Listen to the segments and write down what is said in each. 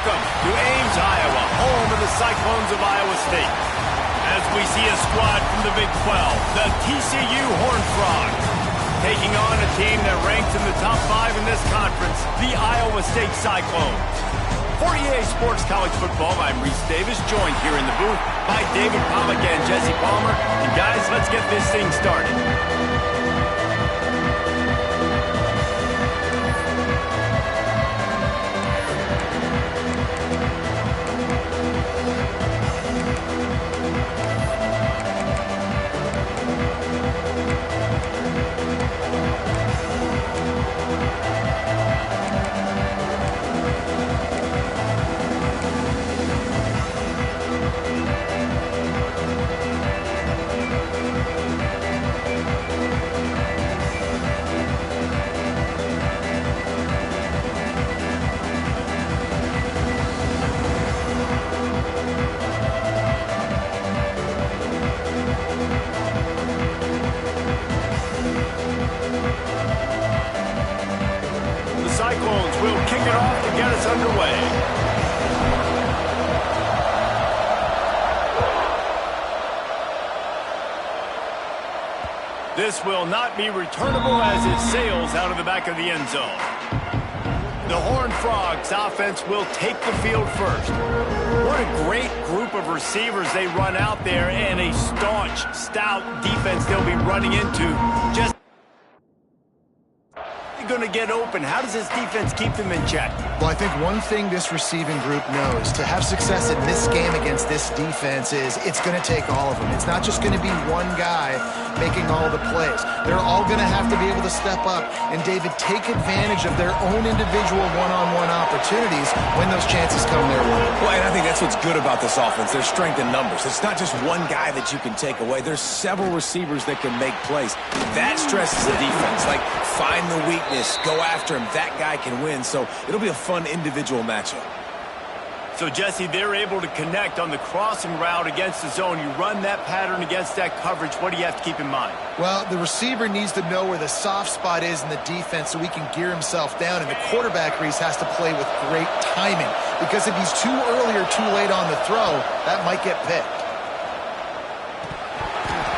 Welcome to Ames, Iowa, home of the Cyclones of Iowa State. As we see a squad from the Big 12, the TCU Horned Frogs, taking on a team that ranks in the top 5 in this conference, the Iowa State Cyclones. For EA Sports College Football, I'm Reese Davis, joined here in the booth by David Pollack and Jesse Palmer. And guys, let's get this thing started. Cyclones will kick it off to get us underway. This will not be returnable as it sails out of the back of the end zone. The Horned Frogs offense will take the field first. What a great group of receivers they run out there, and a staunch, stout defense they'll be running into. Just going to get open. How does this defense keep them in check? Well, I think one thing this receiving group knows to have success in this game against this defense is it's going to take all of them. It's not just going to be one guy making all the plays. They're all going to have to be able to step up and, David, take advantage of their own individual one-on-one opportunities when those chances come their way. Well, and I think that's what's good about this offense. There's strength in numbers. It's not just one guy that you can take away. There's several receivers that can make plays. That stresses the defense. Like, find the weakness, go after him. That guy can win. So it'll be a fun individual matchup. So, Jesse, they're able to connect on the crossing route against the zone. You run that pattern against that coverage. What do you have to keep in mind? Well, the receiver needs to know where the soft spot is in the defense so he can gear himself down. And the quarterback, Reese, has to play with great timing. Because if he's too early or too late on the throw, that might get picked.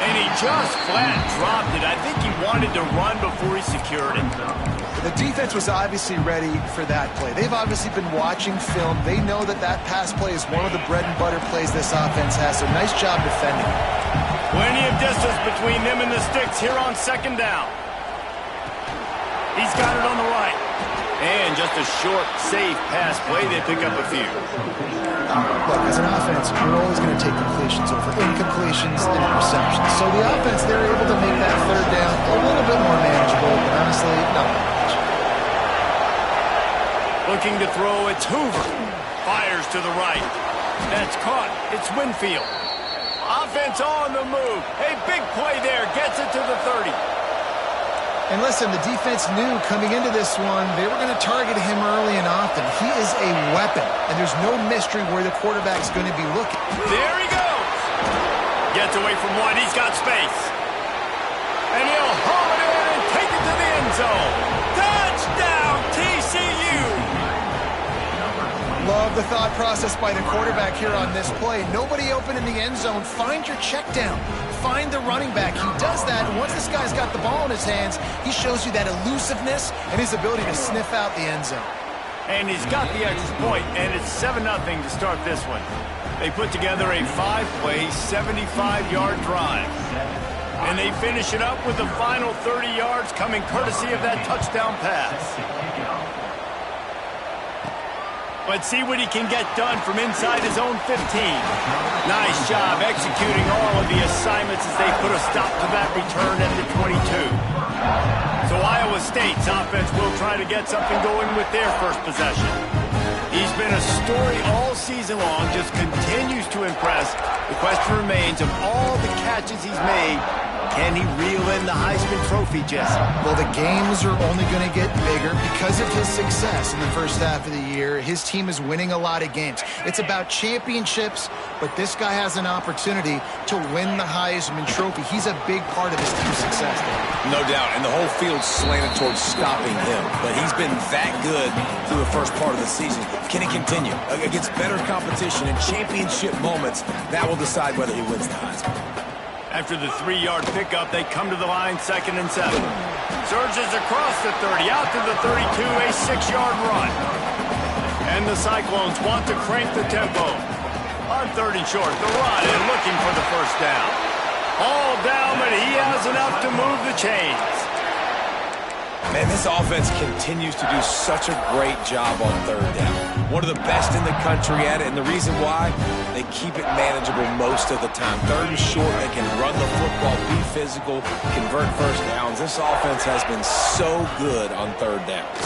And he just flat dropped it. I think he wanted to run before he secured it. The defense was obviously ready for that play. They've obviously been watching film. They know that that pass play is one of the bread and butter plays this offense has. So nice job defending. Plenty of distance between them and the sticks here on second down. He's got it on the right. And just a short, safe pass play. They pick up a few. Look, as an offense, you're always going to take completions over incompletions and interceptions. So the offense, they're able to make that third down a little bit more manageable, but honestly, not much. Looking to throw, it's Hoover. Fires to the right. That's caught. It's Winfield. Offense on the move. A big play there. Gets it to the 30. And listen, the defense knew coming into this one, they were going to target him early and often. He is a weapon, and there's no mystery where the quarterback's going to be looking. There he goes. Gets away from one. He's got space. And he'll haul it in and take it to the end zone. Touchdown, TCU. Love the thought process by the quarterback here on this play. Nobody open in the end zone. Find your check down. Find the running back. He does that, and once this guy's got the ball in his hands, he shows you that elusiveness and his ability to sniff out the end zone. And he's got the extra point, and it's 7-0 to start this one. They put together a 5-play, 75-yard drive. And they finish it up with the final 30 yards coming courtesy of that touchdown pass. Let's see what he can get done from inside his own 15. Nice job executing all of the assignments as they put a stop to that return at the 22. So Iowa State's offense will try to get something going with their first possession. He's been a story all season long, just continues to impress. The question remains, of all the catches he's made, can he reel in the Heisman Trophy, Jesse? Well, the games are only going to get bigger because of his success in the first half of the year. His team is winning a lot of games. It's about championships, but this guy has an opportunity to win the Heisman Trophy. He's a big part of his team's success. No doubt, and the whole field's slanted towards stopping him. But he's been that good through the first part of the season. Can he continue? Against better competition and championship moments, that will decide whether he wins the Heisman. After the 3-yard pickup, they come to the line, 2nd and 7. Surges across the 30, out to the 32, a 6-yard run. And the Cyclones want to crank the tempo. On 3rd and short, the run and looking for the first down. All down, but he has enough to move the chains. Man, this offense continues to do such a great job on 3rd down. One of the best in the country at it, and the reason why, they keep it manageable most of the time. 3rd and short, they can run the football, be physical, convert first downs. This offense has been so good on 3rd downs.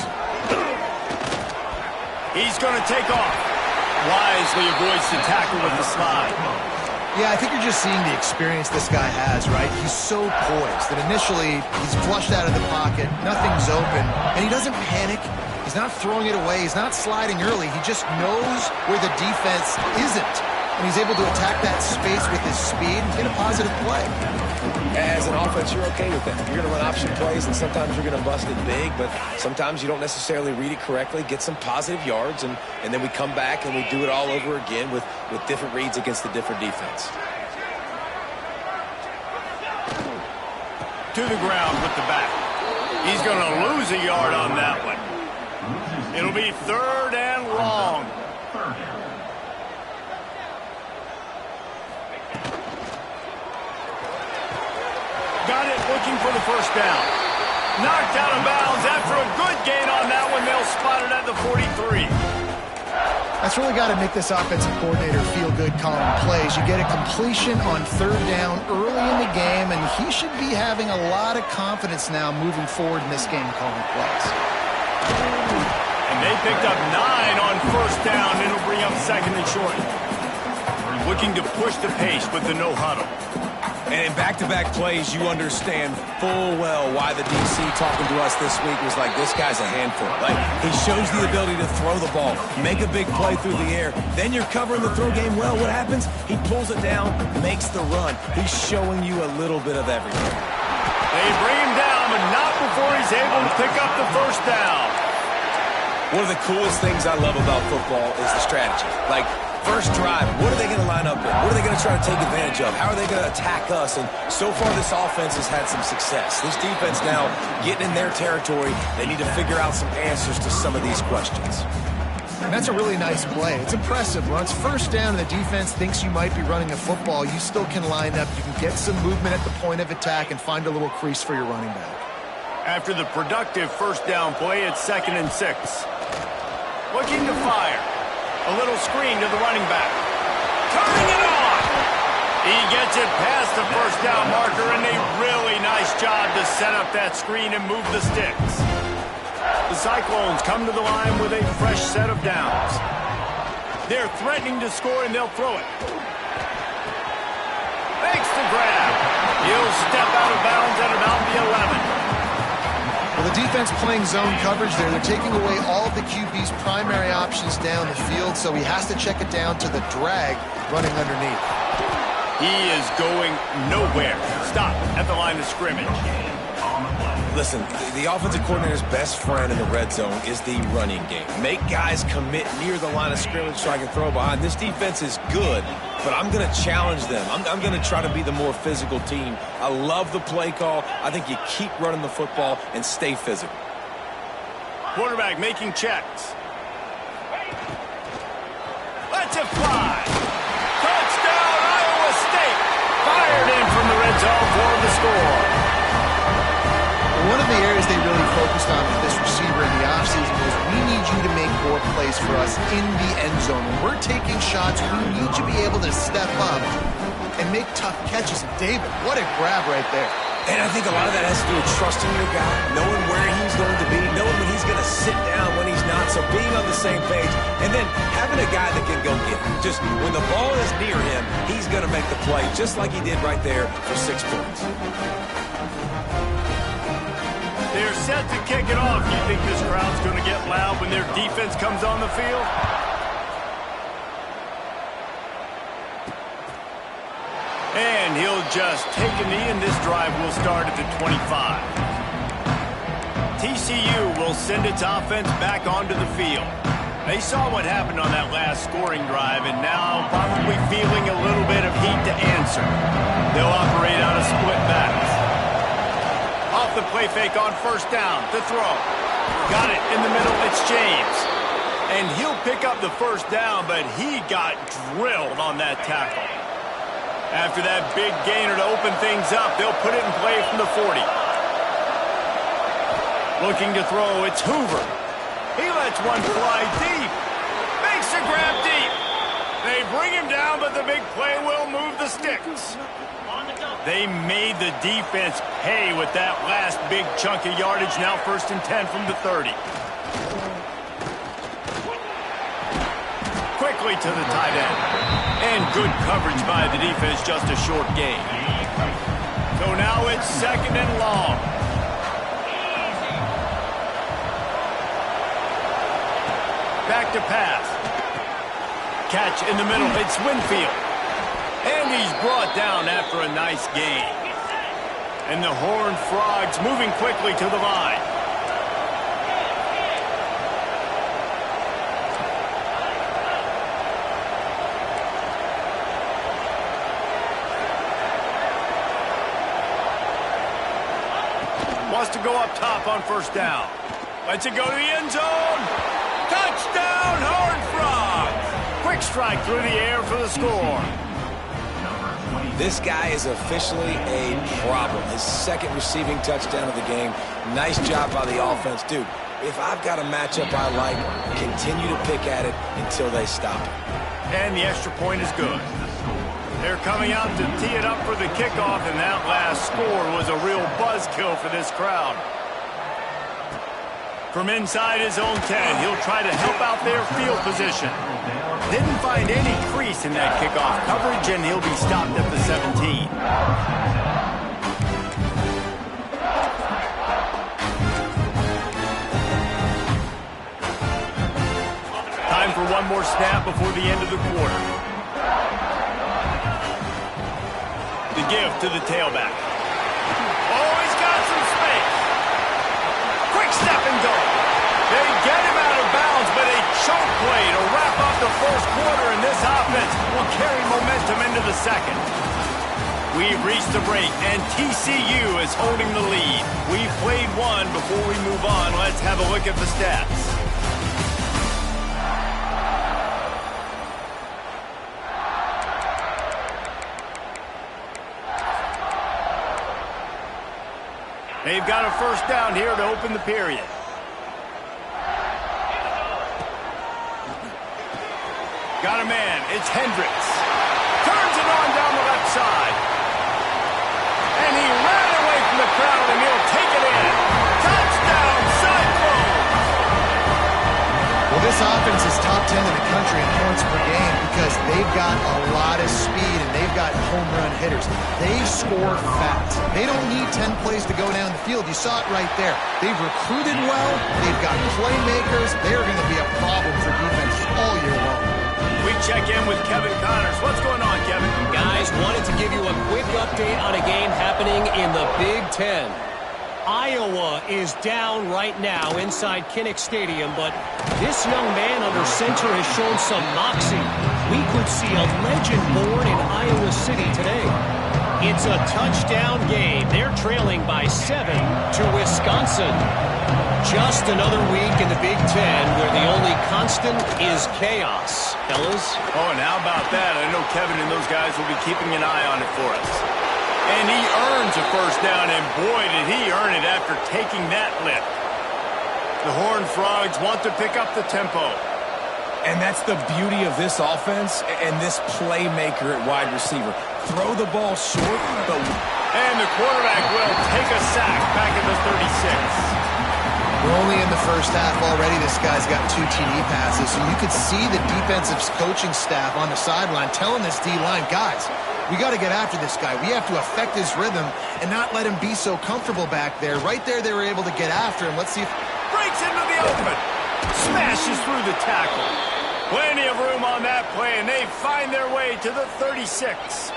He's going to take off. Wisely avoids the tackle with the slide. Yeah, I think you're just seeing the experience this guy has, right? He's so poised that initially he's flushed out of the pocket, nothing's open, and he doesn't panic. He's not throwing it away. He's not sliding early. He just knows where the defense isn't, and he's able to attack that space with his speed and get a positive play. As an offense, you're okay with that. You're going to run option plays, and sometimes you're going to bust it big, but sometimes you don't necessarily read it correctly, get some positive yards, and then we come back and we do it all over again with different reads against the different defense. To the ground with the back. He's going to lose a yard on that one. It'll be 3rd and long. Got it, looking for the first down. Knocked out of bounds after a good gain on that one. They'll spot it at the 43. That's really got to make this offensive coordinator feel good calling plays. You get a completion on 3rd down early in the game, and he should be having a lot of confidence now moving forward in this game calling plays. And they picked up 9 on 1st down. It'll bring up 2nd and short. Looking to push the pace with the no huddle. And in back-to-back plays, you understand full well why the DC talking to us this week was like, this guy's a handful. Like, he shows the ability to throw the ball, make a big play through the air. Then you're covering the throw game well. What happens? He pulls it down, makes the run. He's showing you a little bit of everything. They bring him down, but not before he's able to pick up the first down. One of the coolest things I love about football is the strategy. Like, first drive, what are they going to line up in? What are they going to try to take advantage of? How are they going to attack us? And so far, this offense has had some success. This defense now getting in their territory. They need to figure out some answers to some of these questions. And that's a really nice play. It's impressive. When it's 1st down and the defense thinks you might be running a football, you still can line up. You can get some movement at the point of attack and find a little crease for your running back. After the productive 1st down play, it's 2nd and 6. Looking to fire. A little screen to the running back. Turning it on! He gets it past the 1st down marker, and a really nice job to set up that screen and move the sticks. The Cyclones come to the line with a fresh set of downs. They're threatening to score, and they'll throw it. Makes the grab. He'll step out of bounds at about the 11. Well, the defense playing zone coverage there. They're taking away all of the QB's primary options down the field, so he has to check it down to the drag running underneath. He is going nowhere. Stop at the line of scrimmage. Listen, the offensive coordinator's best friend in the red zone is the running game. Make guys commit near the line of scrimmage so I can throw behind. This defense is good, but I'm going to challenge them. I'm going to try to be the more physical team. I love the play call. I think you keep running the football and stay physical. Quarterback making checks. Let's it fly. Touchdown, Iowa State. Fired in from the red zone for the score. One of the areas they really focused on with this receiver in the offseason was we need you to make more plays for us in the end zone. When we're taking shots, we need you to be able to step up and make tough catches. And David, what a grab right there. And I think a lot of that has to do with trusting your guy, knowing where he's going to be, knowing when he's going to sit down, when he's not, so being on the same page, and then having a guy that can go get it. Just when the ball is near him, he's going to make the play, just like he did right there for 6 points. They're set to kick it off. You think this crowd's going to get loud when their defense comes on the field? And he'll just take a knee, and this drive will start at the 25. TCU will send its offense back onto the field. They saw what happened on that last scoring drive, and now probably feeling a little bit of heat to answer. They'll operate out of split backs. Off the play fake on first down, to throw. Got it in the middle, it's James. And he'll pick up the first down, but he got drilled on that tackle. After that big gainer to open things up, they'll put it in play from the 40. Looking to throw, it's Hoover. He lets one fly deep. Makes a grab deep. They bring him down, but the big play will move the sticks. They made the defense pay with that last big chunk of yardage. Now 1st and 10 from the 30. Quickly to the tight end. And good coverage by the defense, just a short gain. So now it's 2nd and long. Back to pass. Catch in the middle, it's Winfield. And he's brought down after a nice gain. And the Horned Frogs moving quickly to the line. Wants to go up top on first down. Lets it go to the end zone. Touchdown, Horned Frogs! Quick strike through the air for the score. This guy is officially a problem. His 2nd receiving touchdown of the game. Nice job by the offense. Dude, if I've got a matchup I like, continue to pick at it until they stop it. And the extra point is good. They're coming out to tee it up for the kickoff, and that last score was a real buzzkill for this crowd. From inside his own 10, he'll try to help out their field position. Didn't find any crease in that kickoff coverage, and he'll be stopped at the 17. Time for one more snap before the end of the quarter. The give to the tailback. Oh, he's got some space. Quick step and go. They get him out of bounds, but a choke play to wrap up the first quarter, and this offense will carry momentum into the second. We've reached the break, and TCU is holding the lead. We've played one. Before we move on, let's have a look at the stats. They've got a first down here to open the period. Got a man. It's Hendricks. Turns it on down the left side. And he ran away from the crowd, and he'll take it in. Touchdown, Cyclones! Well, this offense is top 10 in the country in points per game because they've got a lot of speed and they've got home run hitters. They score fast. They don't need 10 plays to go down the field. You saw it right there. They've recruited well. They've got playmakers. They're going to be a problem for defenses all year long. We check in with Kevin Connors. What's going on, Kevin? Guys, wanted to give you a quick update on a game happening in the Big Ten. Iowa is down right now inside Kinnick Stadium, but this young man under center has shown some moxie. We could see a legend born in Iowa City today. It's a touchdown game. They're trailing by 7 to Wisconsin. Just another week in the Big Ten where the only constant is chaos. Fellas? Oh, and how about that? I know Kevin and those guys will be keeping an eye on it for us. And he earns a first down, and boy, did he earn it after taking that lift. The Horned Frogs want to pick up the tempo. And that's the beauty of this offense and this playmaker at wide receiver. Throw the ball short, but... And the quarterback will take a sack back at the 36. We're only in the first half already. This guy's got 2 TD passes, so you could see the defensive coaching staff on the sideline telling this D-line, guys, we got to get after this guy. We have to affect his rhythm and not let him be so comfortable back there. Right there, they were able to get after him. Let's see if... Breaks into the open. Smashes through the tackle. Plenty of room on that play, and they find their way to the 36.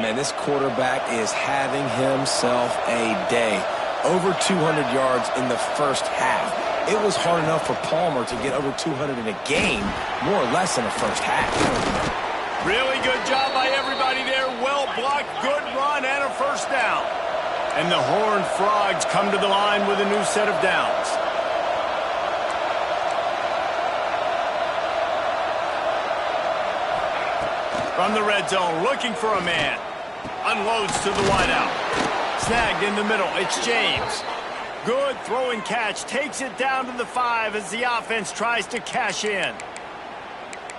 Man, this quarterback is having himself a day. Over 200 yards in the first half. It was hard enough for Palmer to get over 200 in a game, more or less in the first half. Really good job by everybody there. Well blocked, good run, and a first down. And the Horned Frogs come to the line with a new set of downs. From the red zone, looking for a man. Unloads to the wideout. Snagged in the middle. It's James. Good throw and catch. Takes it down to the 5 as the offense tries to cash in.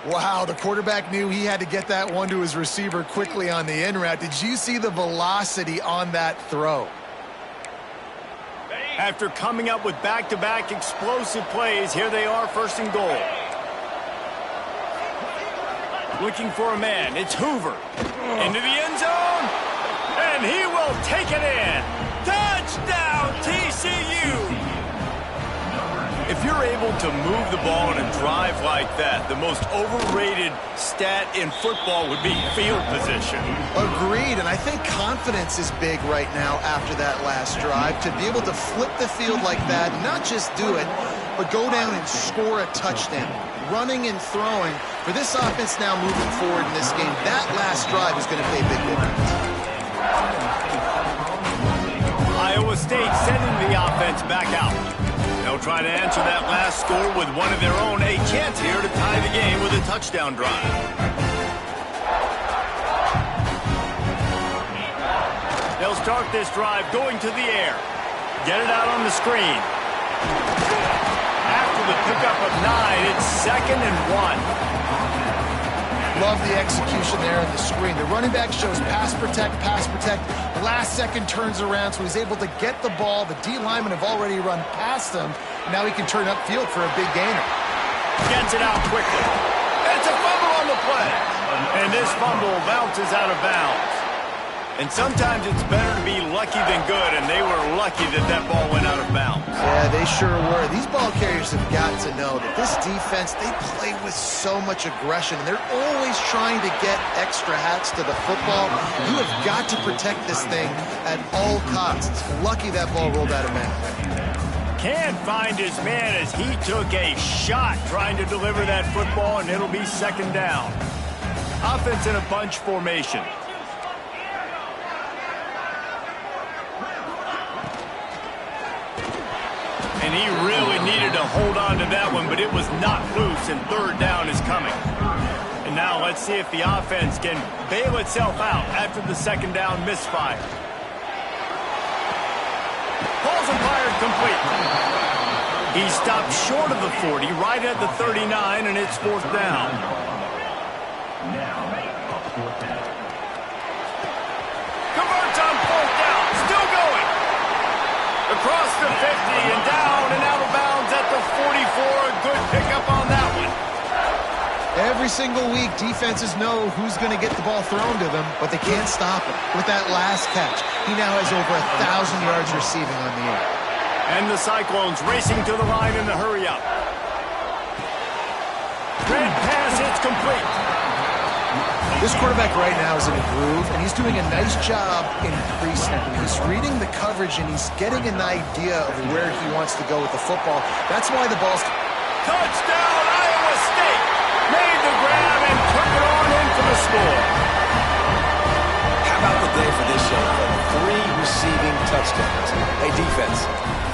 Wow, the quarterback knew he had to get that one to his receiver quickly on the in route. Did you see the velocity on that throw? After coming up with back-to-back explosive plays, here they are, first and goal. Looking for a man. It's Hoover. Into the end zone. And he will take it in. Touchdown, TCU! If you're able to move the ball in a drive like that, the most overrated stat in football would be field position. Agreed, and I think confidence is big right now after that last drive. To be able to flip the field like that, not just do it, but go down and score a touchdown. Running and throwing. For this offense now moving forward in this game, that last drive is going to pay big dividends. Iowa State sending the offense back out. They'll try to answer that last score with one of their own. A chance here to tie the game with a touchdown drive. They'll start this drive going to the air. Get it out on the screen. After the pickup of 9, it's 2nd and 1. Love the execution there on the screen. The running back shows pass protect, pass protect. Last second turns around, so he's able to get the ball. The D linemen have already run past him. Now he can turn upfield for a big gainer. Gets it out quickly. It's a fumble on the play. And this fumble bounces out of bounds. And sometimes it's better to be lucky than good, and they were lucky that that ball went out of bounds. Yeah, they sure were. These ball carriers have got to know that this defense, they play with so much aggression, and they're always trying to get extra hats to the football. You have got to protect this thing at all costs. Lucky that ball rolled out of bounds. Can't find his man as he took a shot trying to deliver that football, and it'll be 2nd down. Offense in a bunch formation. And he really needed to hold on to that one, but it was not loose, and 3rd down is coming. And now let's see if the offense can bail itself out after the 2nd down misfire. Balls and fired complete. He stopped short of the 40, right at the 39, and it's 4th down. Converts on 4th down, still going. Across the 50 and down and out of bounds at the 44. A good pickup on that one. Every single week, defenses know who's going to get the ball thrown to them, but they can't stop him. With that last catch, he now has over 1,000 yards receiving on the year. And the Cyclones racing to the line in the hurry-up. Red pass, it's complete. This quarterback right now is in a groove, and he's doing a nice job in pre-snap. He's reading the coverage, and he's getting an idea of where he wants to go with the football. That's why the ball's... Touchdown, Iowa State! Made the grab and took it on in for the score. How about the day for this young fella? 3 receiving touchdowns. Hey, defense,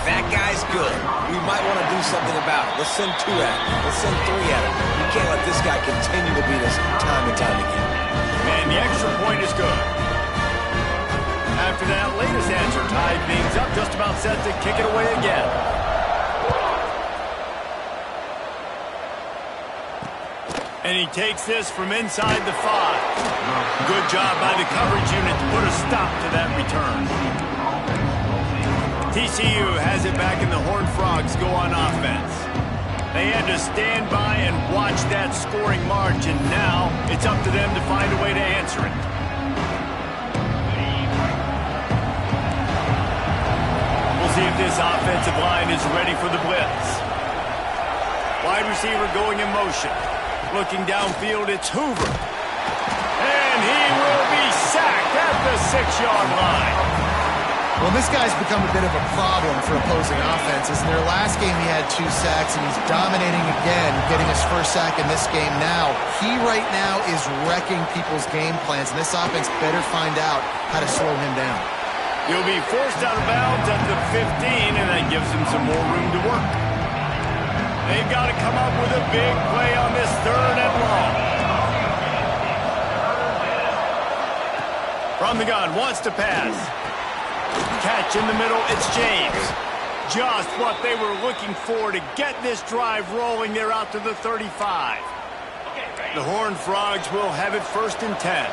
that guy's good. We might want to do something about it. Let's send 2 at him. Let's send 3 at him. You can't let this guy continue to beat us time and time again. And the extra point is good. After that latest answer tied things up, just about set to kick it away again. And he takes this from inside the 5. Good job by the coverage unit to put a stop to that return. TCU has it back, and the Horned Frogs go on offense. They had to stand by and watch that scoring march, and now it's up to them to find a way to answer it. We'll see if this offensive line is ready for the blitz. Wide receiver going in motion. Looking downfield, it's Hoover. And he will be sacked the 6-yard line. Well, this guy's become a bit of a problem for opposing offenses. In their last game, he had 2 sacks, and he's dominating again, getting his first sack in this game now. He right now is wrecking people's game plans, and this offense better find out how to slow him down. He'll be forced out of bounds at the 15, and that gives him some more room to work. They've got to come up with a big play on this 3rd and long. From the gun, wants to pass. Catch in the middle, it's James. Just what they were looking for to get this drive rolling. They're out to the 35. The Horned Frogs will have it 1st and 10.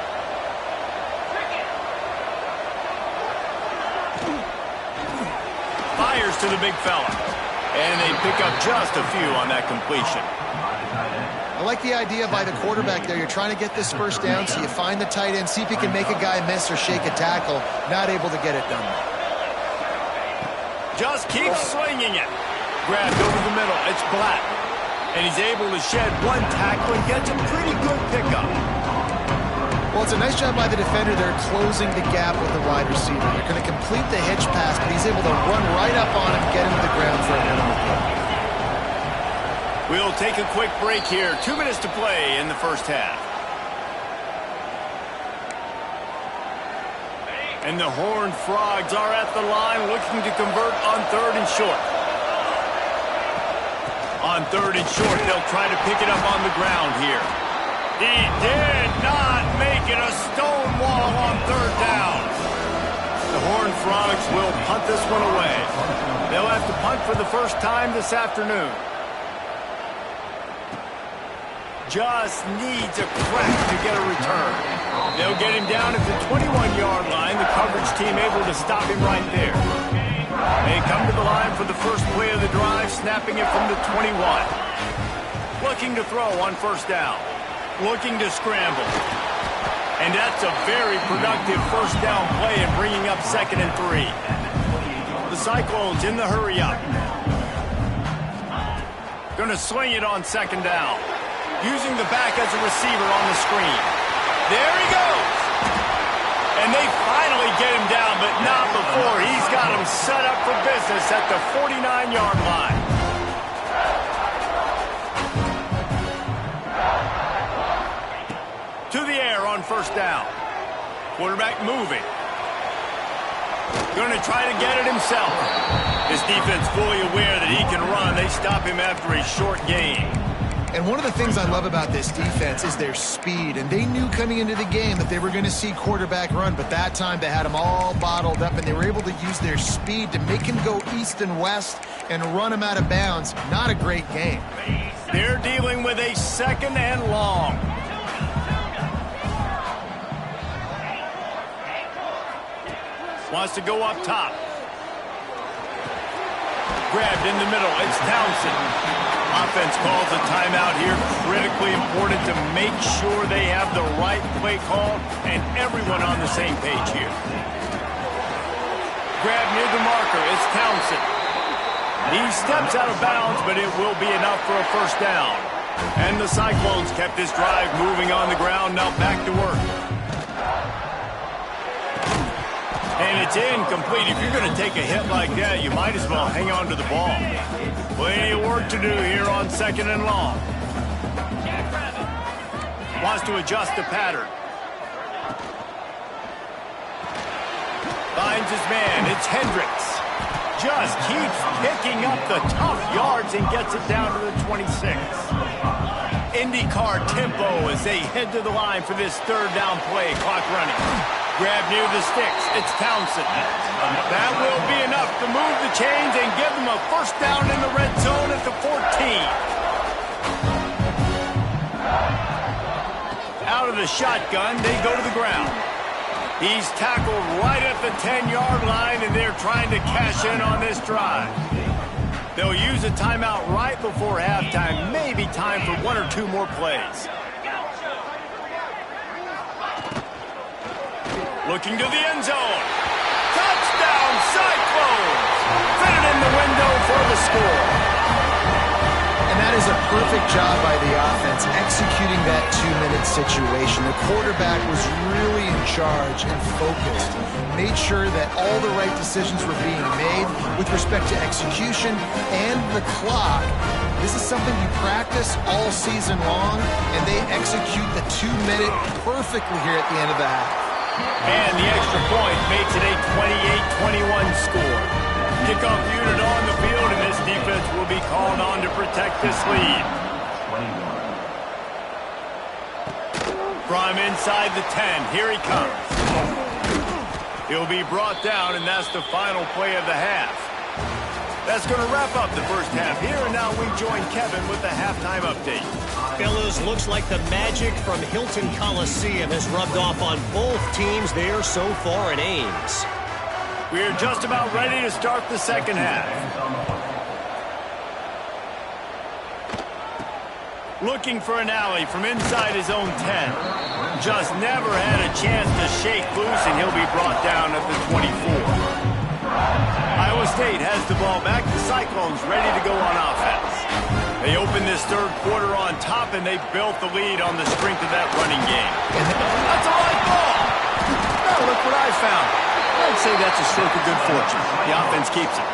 Fires to the big fella. And they pick up just a few on that completion. I like the idea by the quarterback there. You're trying to get this first down, so you find the tight end, see if he can make a guy miss or shake a tackle. Not able to get it done. Just keeps swinging it. Grabbed over the middle. It's Black. And he's able to shed 1 tackle and gets a pretty good pickup. Well, it's a nice job by the defender there closing the gap with the wide receiver. They're going to complete the hitch pass, but he's able to run right up on him, get him to the ground for a minimum play. We'll take a quick break here. 2 minutes to play in the first half. And the Horned Frogs are at the line looking to convert on 3rd and short. On 3rd and short, they'll try to pick it up on the ground here. He did not make it a stone wall on 3rd down. The Horned Frogs will punt this one away. They'll have to punt for the first time this afternoon. Just needs a crack to get a return. They'll get him down at the 21-yard line. The coverage team able to stop him right there. They come to the line for the first play of the drive, snapping it from the 21. Looking to throw on 1st down. Looking to scramble. And that's a very productive 1st down play and bringing up 2nd and 3. The Cyclones in the hurry up. Going to swing it on 2nd down. Using the back as a receiver on the screen. There he goes. And they finally get him down, but not before. He's got him set up for business at the 49-yard line. To the air on 1st down. Quarterback moving. Going to try to get it himself. This defense fully aware that he can run. They stop him after a short gain. And one of the things I love about this defense is their speed. And they knew coming into the game that they were going to see quarterback run, but that time they had him all bottled up, and they were able to use their speed to make him go east and west and run him out of bounds. Not a great game. They're dealing with a 2nd and long. Wants to go up top. Grabbed in the middle. It's Townsend. Offense calls a timeout here. Critically important to make sure they have the right play call and everyone on the same page here. Grab near the marker. It's Townsend. He steps out of bounds, but it will be enough for a 1st down. And the Cyclones kept this drive moving on the ground. Now back to work. And it's incomplete. If you're going to take a hit like that, you might as well hang on to the ball. Plenty of work to do here on 2nd and long. Wants to adjust the pattern. Finds his man. It's Hendricks. Just keeps picking up the tough yards and gets it down to the 26. IndyCar tempo as they head to the line for this 3rd down play. Clock running. Grab near the sticks. It's Townsend. That will be enough to move the chains and give them a 1st down in the red zone at the 14. Out of the shotgun, they go to the ground. He's tackled right at the 10-yard line, and they're trying to cash in on this drive. They'll use a timeout right before halftime. Maybe time for 1 or 2 more plays. Looking to the end zone. Touchdown, Cyclones! Fit it in the window for the score. And That is a perfect job by the offense executing that 2-minute situation. The quarterback was really in charge and focused. Made sure that all the right decisions were being made with respect to execution and the clock. This is something you practice all season long, and they execute the 2-minute perfectly here at the end of the half. And the extra point makes it a 28-21 score. Kickoff unit on the field, and this defense will be called on to protect this lead. From inside the 10, here he comes. He'll be brought down, and that's the final play of the half. That's going to wrap up the first half here, and now we join Kevin with the halftime update. Fellas, looks like the magic from Hilton Coliseum has rubbed off on both teams there so far in Ames. We're just about ready to start the second half. Looking for an alley from inside his own 10. Just never had a chance to shake loose, and he'll be brought down at the 24. Iowa State has the ball back. The Cyclones ready to go on offense. They open this third quarter on top, and they built the lead on the strength of that running game. That's a live ball. Now look what I found. I'd say that's a stroke of good fortune. The offense keeps it.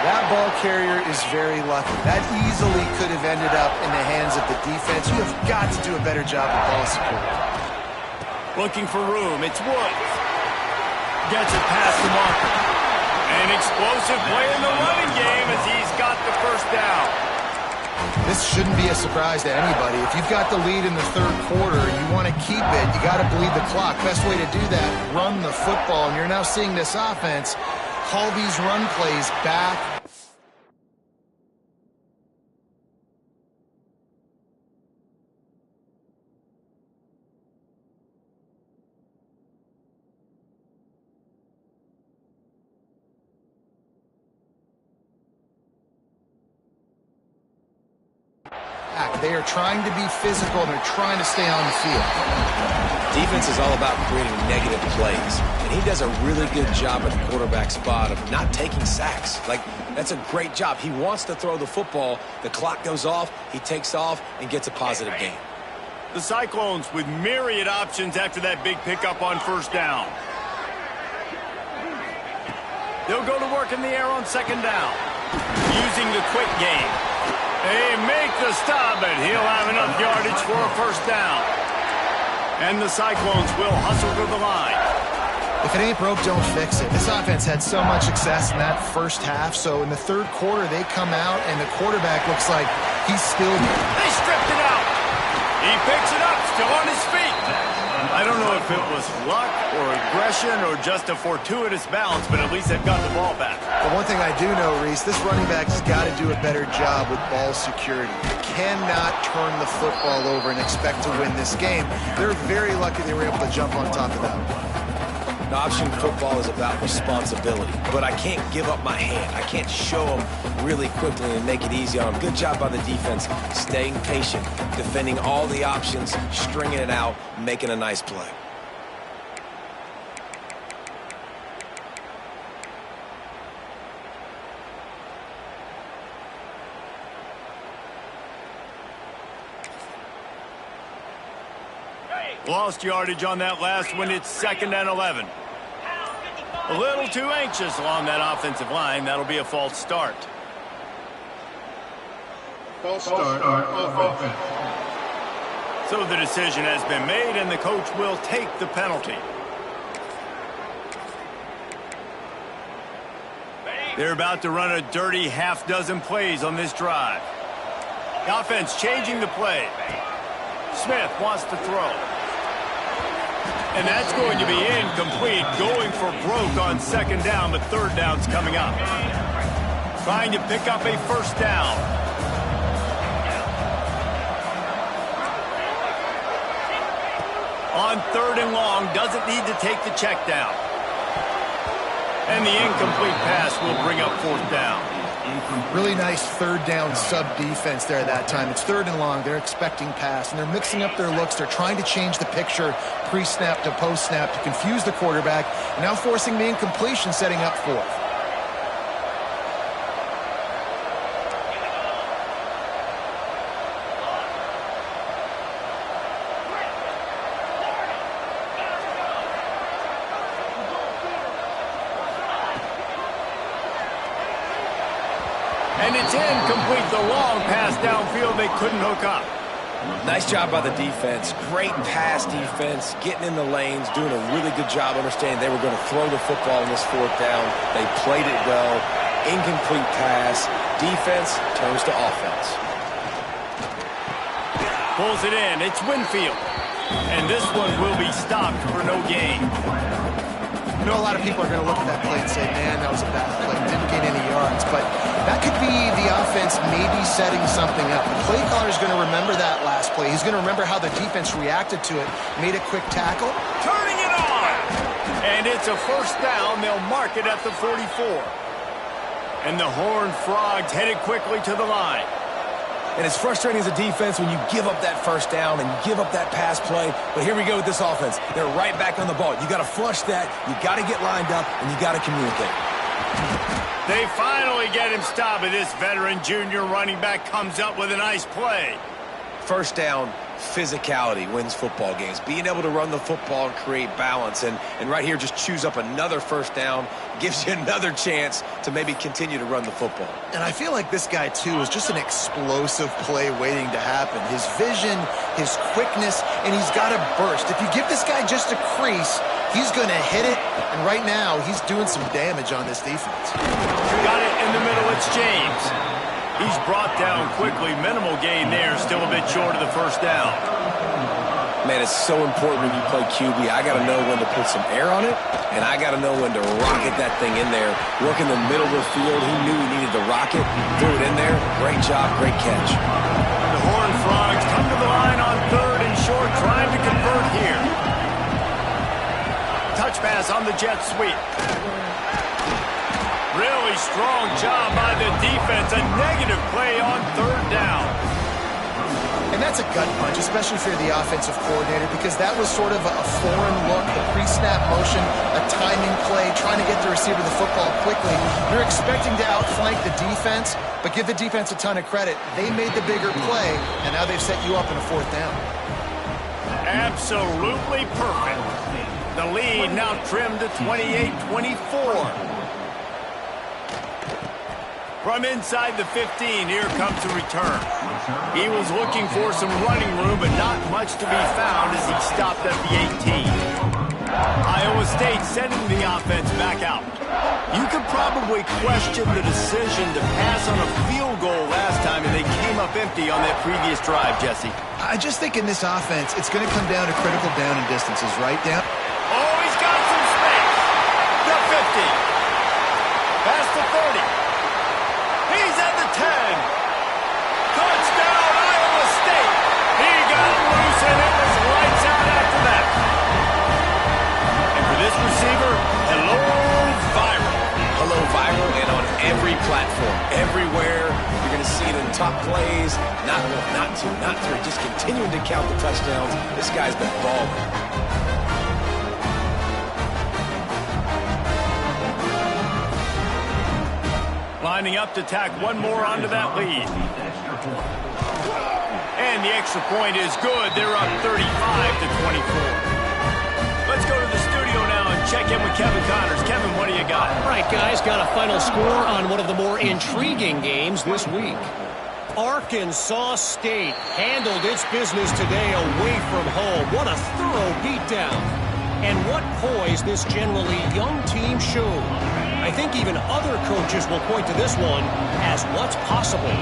That ball carrier is very lucky. That easily could have ended up in the hands of the defense. You have got to do a better job with ball security. Looking for room. It's Woods. Gets it past the marker. An explosive play in the running game as he's got the first down. This shouldn't be a surprise to anybody. If you've got the lead in the third quarter and you want to keep it, you got to bleed the clock. Best way to do that, run the football. And you're now seeing this offense call these run plays back. They are trying to be physical, and they're trying to stay on the field. Defense is all about creating negative plays, and he does a really good job at the quarterback spot of not taking sacks. Like, that's a great job. He wants to throw the football. The clock goes off, he takes off, and gets a positive gain. The Cyclones with myriad options after that big pickup on first down. They'll go to work in the air on second down, using the quick game. They make the stop, and he'll have enough yardage for a first down. And the Cyclones will hustle to the line. If it ain't broke, don't fix it. This offense had so much success in that first half, so in the third quarter, they come out, and the quarterback looks like he's still... They stripped it out. He picks it up, still on his feet. I don't know if it was luck or aggression or just a fortuitous bounce, but at least they've got the ball back. But one thing I do know, Reese, this running back has got to do a better job with ball security. You cannot turn the football over and expect to win this game. They're very lucky they were able to jump on top of that. Option football is about responsibility, but I can't give up my hand. I can't show them really quickly and make it easy on them. Good job by the defense, staying patient, defending all the options, stringing it out, making a nice play. Lost yardage on that last one. It's 2nd and 11. A little too anxious along that offensive line. That'll be a false start. False start offense. So the decision has been made, and the coach will take the penalty. They're about to run a dirty half-dozen plays on this drive. The offense changing the play. Smith wants to throw. And that's going to be incomplete, going for broke on second down, but third down's coming up. Trying to pick up a first down. On 3rd and long, doesn't need to take the check down. And the incomplete pass will bring up 4th down. Really nice third down sub-defense there that time. It's 3rd and long. They're expecting pass, and they're mixing up their looks. They're trying to change the picture pre-snap to post-snap to confuse the quarterback, now forcing the incompletion, setting up 4th. And it's incomplete. The long pass downfield they couldn't hook up. Nice job by the defense. Great pass defense, getting in the lanes, doing a really good job understanding they were going to throw the football in this fourth down. They played it well. Incomplete pass. Defense turns to offense. Pulls it in. It's Winfield. And this one will be stopped for no gain. I know a lot of people are going to look at that play and say, man, that was a bad play. Didn't gain any yards. But that could be the offense maybe setting something up. The play caller is going to remember that last play. He's going to remember how the defense reacted to it, made a quick tackle. Turning it on! And it's a first down. They'll mark it at the 44. And the Horned Frogs headed quickly to the line. And it's frustrating as a defense when you give up that first down and give up that pass play. But here we go with this offense. They're right back on the ball. You got to flush that. You got to get lined up, and you got to communicate. They finally get him stopped, and this veteran junior running back comes up with a nice play. First down, physicality wins football games. Being able to run the football and create balance. And right here, just choose up another first down. Gives you another chance to maybe continue to run the football. And I feel like this guy, too, is just an explosive play waiting to happen. His vision, his quickness, and he's got a burst. If you give this guy just a crease, he's going to hit it. And right now, he's doing some damage on this defense. Got it in the middle. It's James. He's brought down quickly. Minimal gain there. Still a bit short of the first down. Man, it's so important when you play QB. I got to know when to put some air on it, and I got to know when to rocket that thing in there. Work in the middle of the field. He knew he needed to rocket. Threw it in there. Great job. Great catch. The Horned Frogs come to the line on third and short, trying to convert here. Touch pass on the jet sweep. Really strong job by the defense. A negative play on third down. And that's a gut punch, especially if you're the offensive coordinator, because that was sort of a foreign look, the pre-snap motion, a timing play, trying to get the receiver the football quickly. You're expecting to outflank the defense, but give the defense a ton of credit. They made the bigger play, and now they've set you up in a fourth down. Absolutely perfect. The lead now trimmed to 28-24. From inside the 15, here comes the return. He was looking for some running room, but not much to be found as he stopped at the 18. Iowa State sending the offense back out. You could probably question the decision to pass on a field goal last time, and they came up empty on that previous drive, Jesse. I just think in this offense, it's going to come down to critical down and distances, right? Down. Oh, he's got some space. The 50. Past the 30. He's at the 10. Touchdown, Iowa State. He got loose, and it was lights out after that. And for this receiver, hello, viral. Hello, viral, and on every platform, everywhere. You're going to see it in top plays. Not one, not two, not three. Just continuing to count the touchdowns. This guy's been balling. Lining up to tack one more onto that lead. And the extra point is good. They're up 35-24. Let's go to the studio now and check in with Kevin Connors. Kevin, what do you got? All right, guys, got a final score on one of the more intriguing games this week. Arkansas State handled its business today away from home. What a thorough beatdown. And what poise this generally young team showed. I think even other coaches will point to this one as what's possible.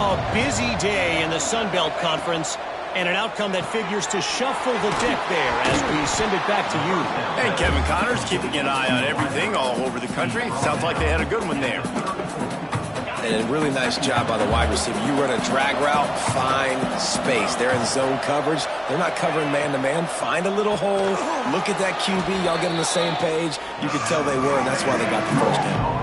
A busy day in the Sun Belt Conference, and an outcome that figures to shuffle the deck there as we send it back to you. And Kevin Connors keeping an eye on everything all over the country. Sounds like they had a good one there. And a really nice job by the wide receiver. You run a drag route, find space. They're in zone coverage. They're not covering man-to-man. Find a little hole. Look at that QB. Y'all get on the same page. You could tell they were, and that's why they got the first down.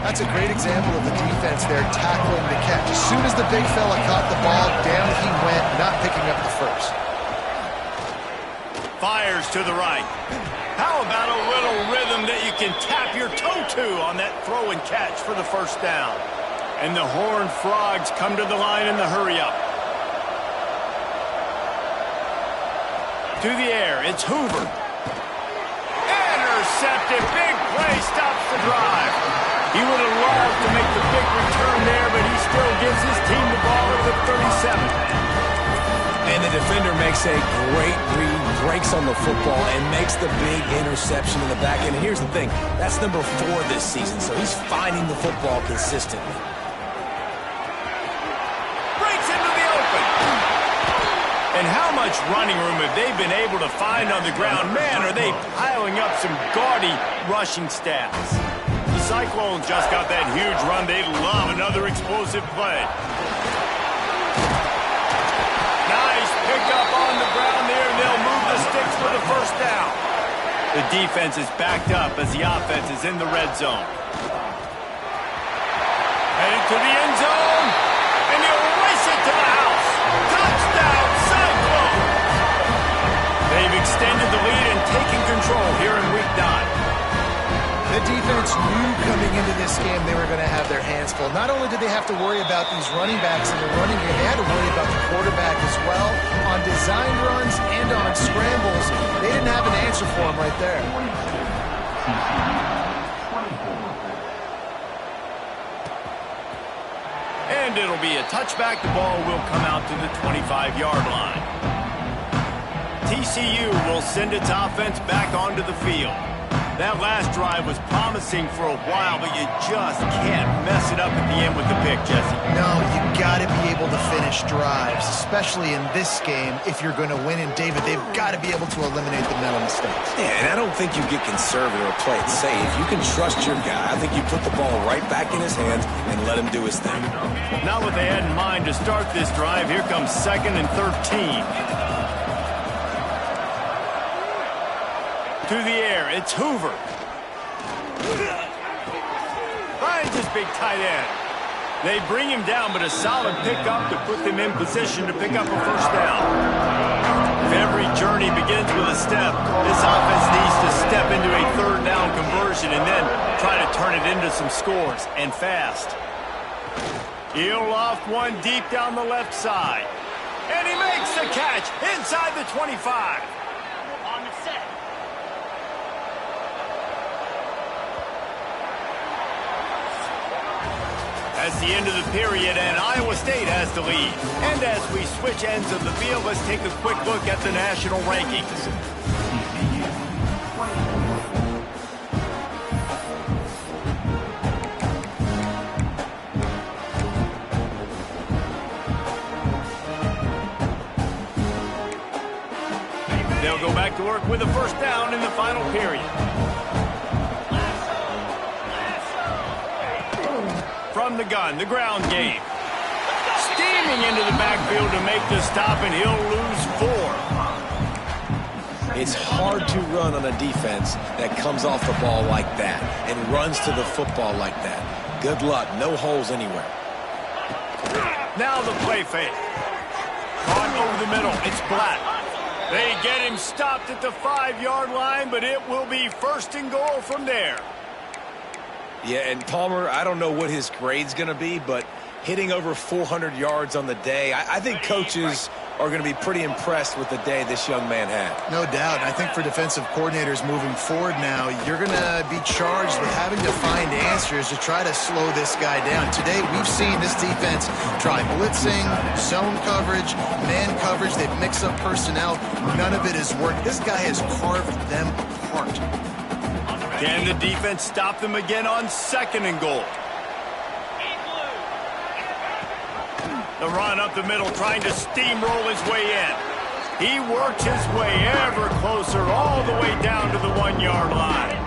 That's a great example of the defense there tackling the catch. As soon as the big fella caught the ball, down he went, not picking up the first. Fires to the right. How about a little rhythm that you can tap your toe to on that throw and catch for the first down? And the Horned Frogs come to the line in the hurry-up. To the air, it's Hoover. Intercepted, big play, stops the drive. He would have loved to make the big return there, but he still gives his team the ball at the 37. And the defender makes a great read, breaks on the football, and makes the big interception in the back end. And here's the thing, that's number 4 this season, so he's finding the football consistently. Breaks into the open. And how much running room have they been able to find on the ground? Man, are they piling up some gaudy rushing stats. The Cyclones just got that huge run. They love another explosive play. Nice pickup on the ground there, and they'll move the sticks for the first down. The defense is backed up as the offense is in the red zone. Headed to the end zone, and he'll race it to the house. Touchdown, Cyclone! They've extended the lead and taken control here in Week 9. The defense knew coming into this game they were going to have their hands full. Not only did they have to worry about these running backs in the running game, they had to worry about the quarterback as well. On designed runs and on scrambles, they didn't have an answer for him right there. And it'll be a touchback. The ball will come out to the 25-yard line. TCU will send its offense back onto the field. That last drive was promising for a while, but you just can't mess it up at the end with the pick, Jesse. No, you got to be able to finish drives, especially in this game if you're going to win. And, David, they've got to be able to eliminate the mental mistakes. Yeah, and I don't think you get conservative or play it safe. You can trust your guy. I think you put the ball right back in his hands and let him do his thing. Not what they had in mind to start this drive. Here comes 2nd and 13. To the air, it's Hoover. Finds his big tight end. They bring him down, but a solid pickup to put them in position to pick up a first down. If every journey begins with a step, this offense needs to step into a 3rd down conversion and then try to turn it into some scores, and fast. He'll loft one deep down the left side. And he makes the catch inside the 25. On the set. That's the end of the period, and Iowa State has the lead. And as we switch ends of the field, let's take a quick look at the national rankings. They'll go back to work with a first down in the final period. From the gun, the ground game. Steaming into the backfield to make the stop, and he'll lose 4. It's hard to run on a defense that comes off the ball like that and runs to the football like that. Good luck. No holes anywhere. Now the play fake. Caught over the middle. It's Black. They get him stopped at the 5-yard line, but it will be 1st and goal from there. Yeah, and Palmer, I don't know what his grade's going to be, but hitting over 400 yards on the day, I think coaches are going to be pretty impressed with the day this young man had. No doubt. I think for defensive coordinators moving forward now, you're going to be charged with having to find answers to try to slow this guy down. Today, we've seen this defense try blitzing, zone coverage, man coverage. They've mixed up personnel. None of it has worked. This guy has carved them apart. Can the defense stop them again on 2nd and goal? The run up the middle, trying to steamroll his way in. He works his way ever closer, all the way down to the 1-yard line.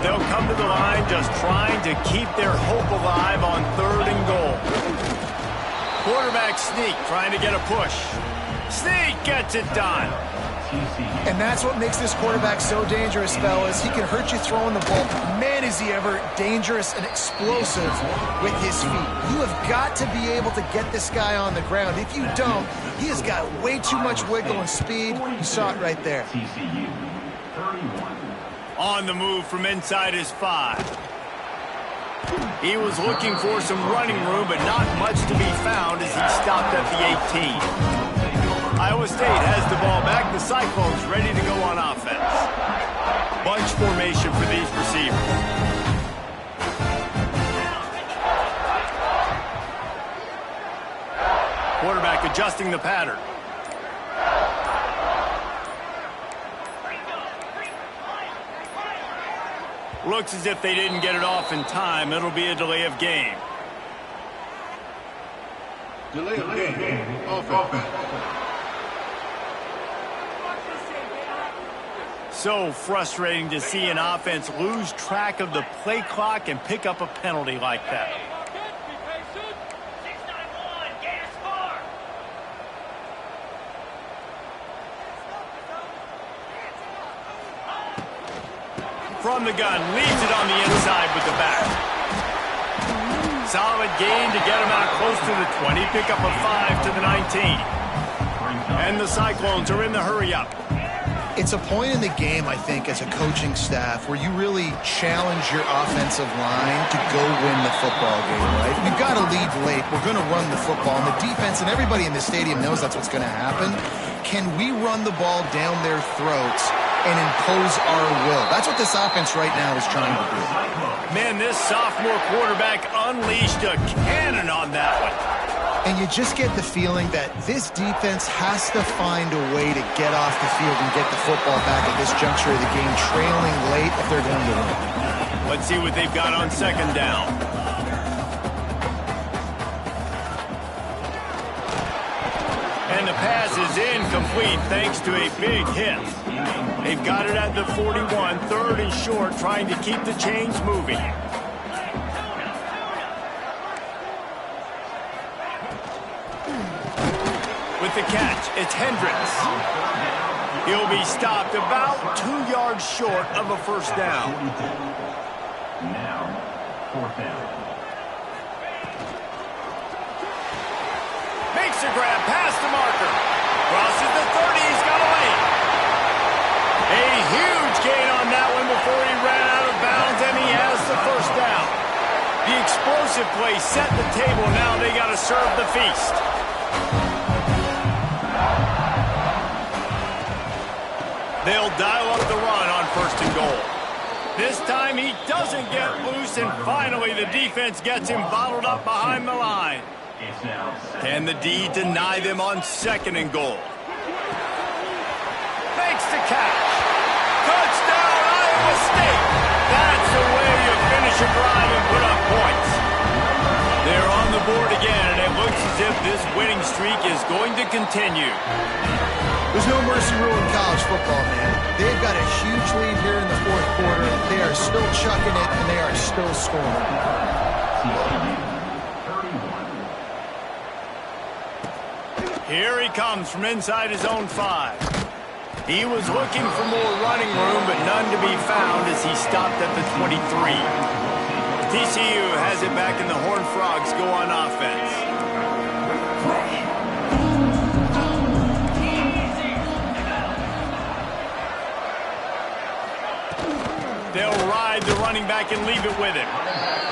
They'll come to the line just trying to keep their hope alive on 3rd and goal. Quarterback sneak, trying to get a push. Sneak gets it done. And that's what makes this quarterback so dangerous, fellas. He can hurt you throwing the ball. Man, is he ever dangerous and explosive with his feet. You have got to be able to get this guy on the ground. If you don't, he has got way too much wiggle and speed. You saw it right there. On the move from inside his 5. He was looking for some running room, but not much to be found as he stopped at the 18. Iowa State has the ball back. The Cyclones ready to go on offense. Bunch formation for these receivers. quarterback adjusting the pattern. Looks as if they didn't get it off in time. It'll be a delay of game. Delay of game. Offense. So frustrating to see an offense lose track of the play clock and pick up a penalty like that. From the gun, leads it on the inside with the back. Solid gain to get him out close to the 20. Pick up a 5 to the 19. And the Cyclones are in the hurry-up. It's a point in the game, I think, as a coaching staff where you really challenge your offensive line to go win the football game, right? We've got to lead late. We're going to run the football. And the defense and everybody in the stadium knows that's what's going to happen. Can we run the ball down their throats and impose our will? That's what this offense right now is trying to do. Man, this sophomore quarterback unleashed a cannon on that one. And you just get the feeling that this defense has to find a way to get off the field and get the football back at this juncture of the game, trailing late if they're going to win. Let's see what they've got on second down. And the pass is incomplete thanks to a big hit. They've got it at the 41, third and short, trying to keep the chains moving. With the catch, it's Hendricks. He'll be stopped about 2 yards short of a first down. Now, fourth down. Makes a grab past the marker. Crosses the 30, he's got a lane. A huge gain on that one before he ran out of bounds, and he has the first down. The explosive play set the table. Now they got to serve the feast. They'll dial up the run on first and goal. This time he doesn't get loose, and finally the defense gets him bottled up behind the line. Can the D deny them on second and goal? Makes the catch. Touchdown, Iowa State. That's the way you finish a drive and put up points. They're on the board again, and it looks as if this winning streak is going to continue. There's no mercy rule in college football, man. They've got a huge lead here in the fourth quarter. They are still chucking it, and they are still scoring. Here he comes from inside his own 5. He was looking for more running room, but none to be found as he stopped at the 23. TCU has it back, and the Horned Frogs go on offense. They'll ride the running back and leave it with him.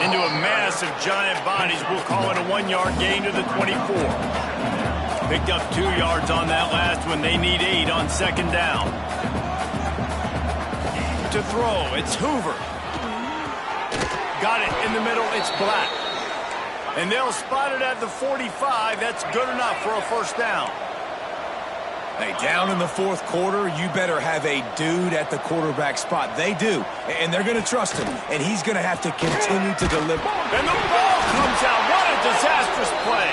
Into a mass of giant bodies. We'll call it a 1-yard gain to the 24. Picked up 2 yards on that last one. They need 8 on second down. To throw, it's Hoover. Got it in the middle, it's Black. And they'll spot it at the 45. That's good enough for a first down. Hey, down in the fourth quarter, you better have a dude at the quarterback spot. They do, and they're going to trust him, and he's going to have to continue to deliver. And the ball comes out. What a disastrous play.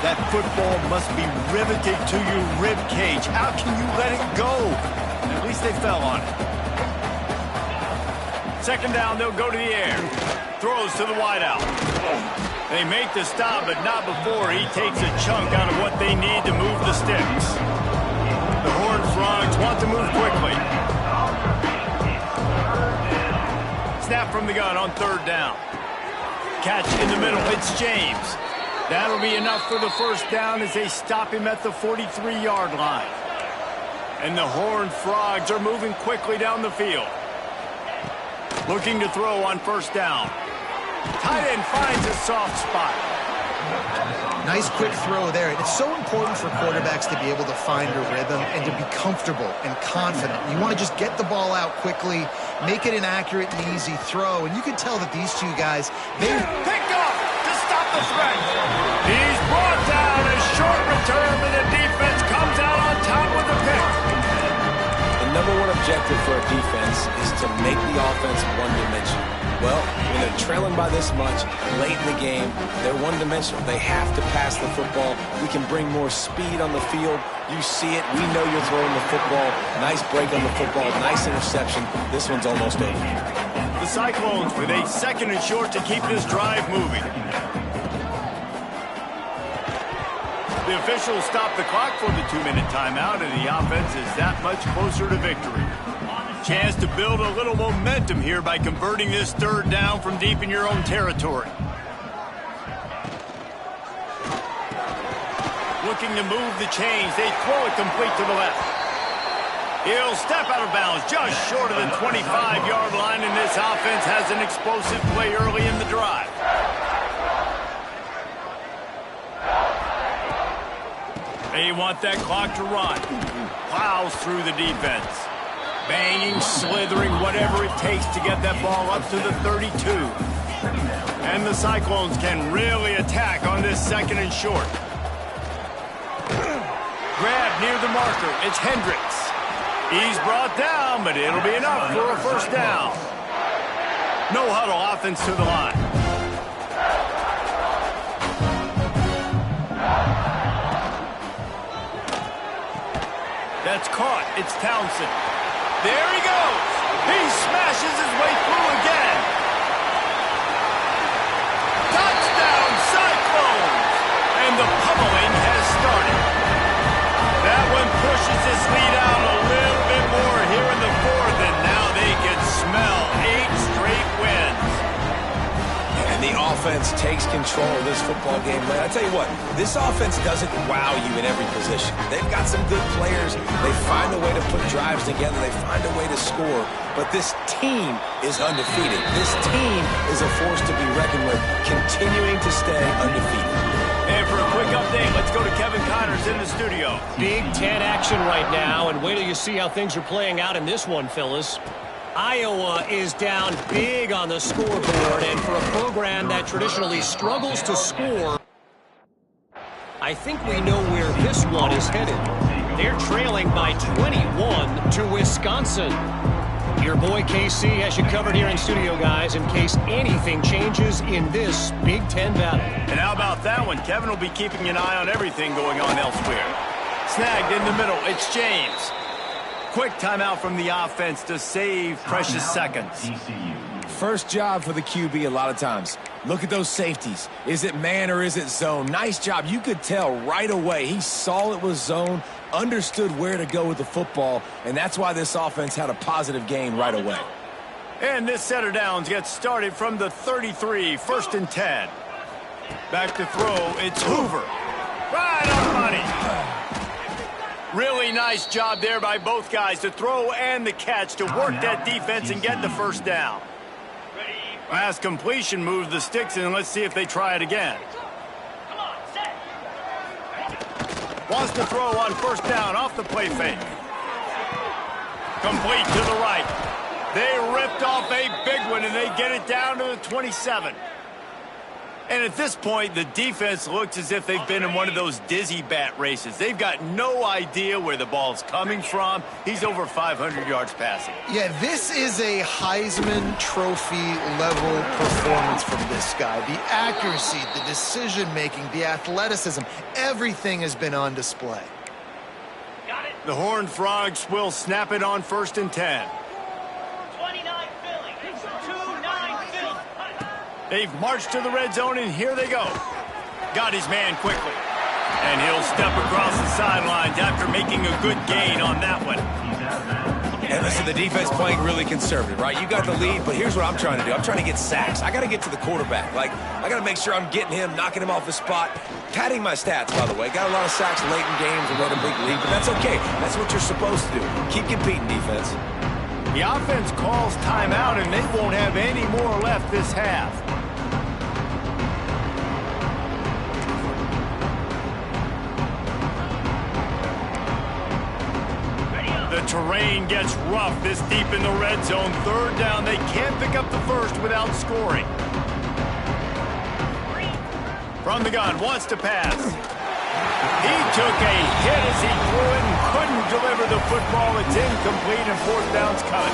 That football must be riveted to your rib cage. How can you let it go? At least they fell on it. Second down, they'll go to the air. Throws to the wideout. They make the stop, but not before he takes a chunk out of what they need to move the sticks. The Horned Frogs want to move quickly. Snap from the gun on third down. Catch in the middle, it's James. That'll be enough for the first down as they stop him at the 43-yard line. And the Horned Frogs are moving quickly down the field. Looking to throw on first down. Tight end finds a soft spot. Nice quick throw there. It's so important for quarterbacks to be able to find a rhythm and to be comfortable and confident. You want to just get the ball out quickly, make it an accurate and easy throw. And you can tell that these two guys, they picked off to stop the threat. He's brought down. A short return number one objective for a defense is to make the offense one-dimensional. Well, when they're trailing by this much, late in the game, they're one-dimensional. They have to pass the football. We can bring more speed on the field. You see it. We know you're throwing the football. Nice break on the football. Nice interception. This one's almost over. The Cyclones with a 2nd and short to keep this drive moving. The officials stop the clock for the 2-minute timeout, and the offense is that much closer to victory. Chance to build a little momentum here by converting this 3rd down from deep in your own territory. Looking to move the chains. They throw it complete to the left. He'll step out of bounds just short of the 25-yard line, and this offense has an explosive play early in the drive. They want that clock to run. Plows through the defense. Banging, slithering, whatever it takes to get that ball up to the 32. And the Cyclones can really attack on this 2nd and short. Grab near the marker. It's Hendricks. He's brought down, but it'll be enough for a 1st down. No huddle offense to the line. That's caught. It's Townsend. There he goes. He smashes his way through again. Touchdown, Cyclones! And the pummeling has started. That one pushes this lead out a little bit more here in the 4th, and now they can smell 8 straight wins. And the offense takes control of this football game. I tell you what, this offense doesn't wow you in every position. They've got some good players. They find a way to put drives together. They find a way to score. But this team is undefeated. This team is a force to be reckoned with, continuing to stay undefeated. And for a quick update, let's go to Kevin Connors in the studio. Big Ten action right now, and wait till you see how things are playing out in this one, Phyllis. Iowa is down big on the scoreboard, and for a program that traditionally struggles to score, I think we know where this one is headed. They're trailing by 21 to Wisconsin. Your boy KC has you covered here in studio, guys, in case anything changes in this Big Ten battle. And how about that one? Kevin will be keeping an eye on everything going on elsewhere. Snagged in the middle. It's James. Quick timeout from the offense to save precious seconds. First job for the QB a lot of times. Look at those safeties. Is it man or is it zone? Nice job. You could tell right away. He saw it was zone, understood where to go with the football, and that's why this offense had a positive gain right away. And this set of downs gets started from the 33, 1st and 10. Back to throw, it's Hoover. Right on money. Really nice job there by both guys, the throw and the catch, to work that defense and get the 1st down. Last completion moves the sticks, and let's see if they try it again. Wants to throw on 1st down off the play fake. Complete to the right. They ripped off a big one, and they get it down to the 27. And at this point, the defense looks as if they've been in one of those dizzy bat races. They've got no idea where the ball's coming from. He's over 500 yards passing. Yeah, this is a Heisman Trophy level performance from this guy. The accuracy, the decision-making, the athleticism, everything has been on display. The Horned Frogs will snap it on 1st and 10. They've marched to the red zone, and here they go. Got his man quickly. And he'll step across the sidelines after making a good gain on that one. And listen, the defense playing really conservative, right? You got the lead, but here's what I'm trying to do. I'm trying to get sacks. I got to get to the quarterback. I got to make sure I'm getting him, knocking him off the spot. Padding my stats, by the way. Got a lot of sacks late in games and run a big lead, but that's okay. That's what you're supposed to do. Keep competing, defense. The offense calls timeout, and they won't have any more left this half. The terrain gets rough this deep in the red zone. 3rd down. They can't pick up the 1st without scoring. From the gun, wants to pass. He took a hit as he threw it and couldn't deliver the football. It's incomplete and fourth down's coming.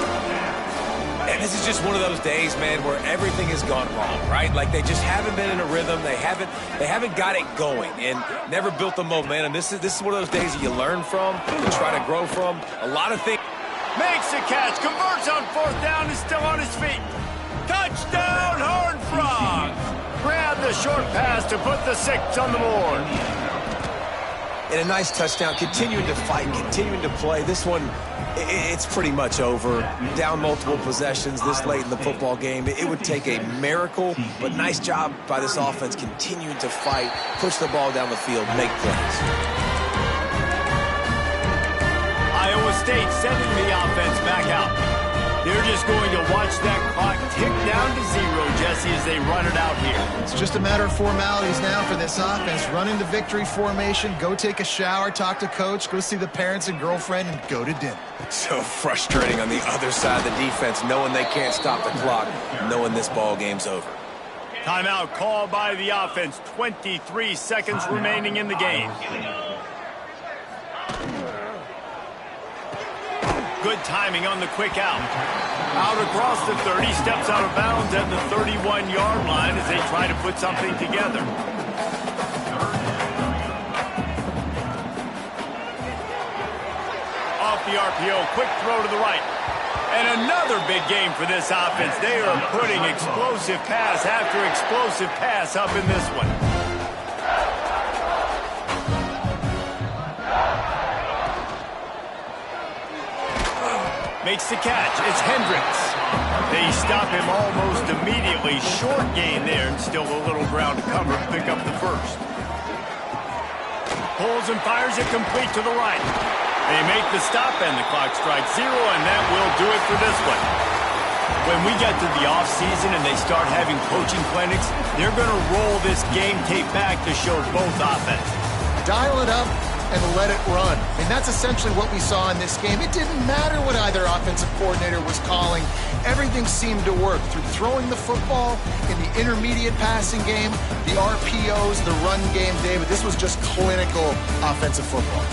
And this is just one of those days, man, where everything has gone wrong, right? Like they just haven't been in a rhythm. They haven't got it going and never built the momentum. This is one of those days that you learn from and try to grow from. A lot of things. Makes the catch, converts on fourth down, is still on his feet. Touchdown, Horned Frogs! Grab the short pass to put the 6 on the board. And a nice touchdown, continuing to fight, continuing to play. This one, it's pretty much over. Down multiple possessions this late in the football game. It would take a miracle, but nice job by this offense continuing to fight, push the ball down the field, make plays. Iowa State sending the offense back out. They're just going to watch that clock tick down to 0, Jesse, as they run it out here. It's just a matter of formalities now for this offense. Run into victory formation, go take a shower, talk to coach, go see the parents and girlfriend, and go to dinner. So frustrating on the other side of the defense, knowing they can't stop the clock, knowing this ball game's over. Timeout called by the offense. 23 seconds remaining in the game. Good timing on the quick out. Out across the 30, steps out of bounds at the 31-yard line as they try to put something together. Off the RPO, quick throw to the right. And another big game for this offense. They are putting explosive pass after explosive pass up in this one. Makes the catch. It's Hendricks. They stop him almost immediately. Short gain there, and still a little ground to cover to pick up the first. Pulls and fires it complete to the right. They make the stop, and the clock strikes 0, and that will do it for this one. When we get to the offseason and they start having coaching clinics, they're going to roll this game tape back to show both offenses. Dial it up and let it run. And that's essentially what we saw in this game. It didn't matter what either offensive coordinator was calling. Everything seemed to work through throwing the football, in the intermediate passing game, the RPOs, the run game, David. This was just clinical offensive football.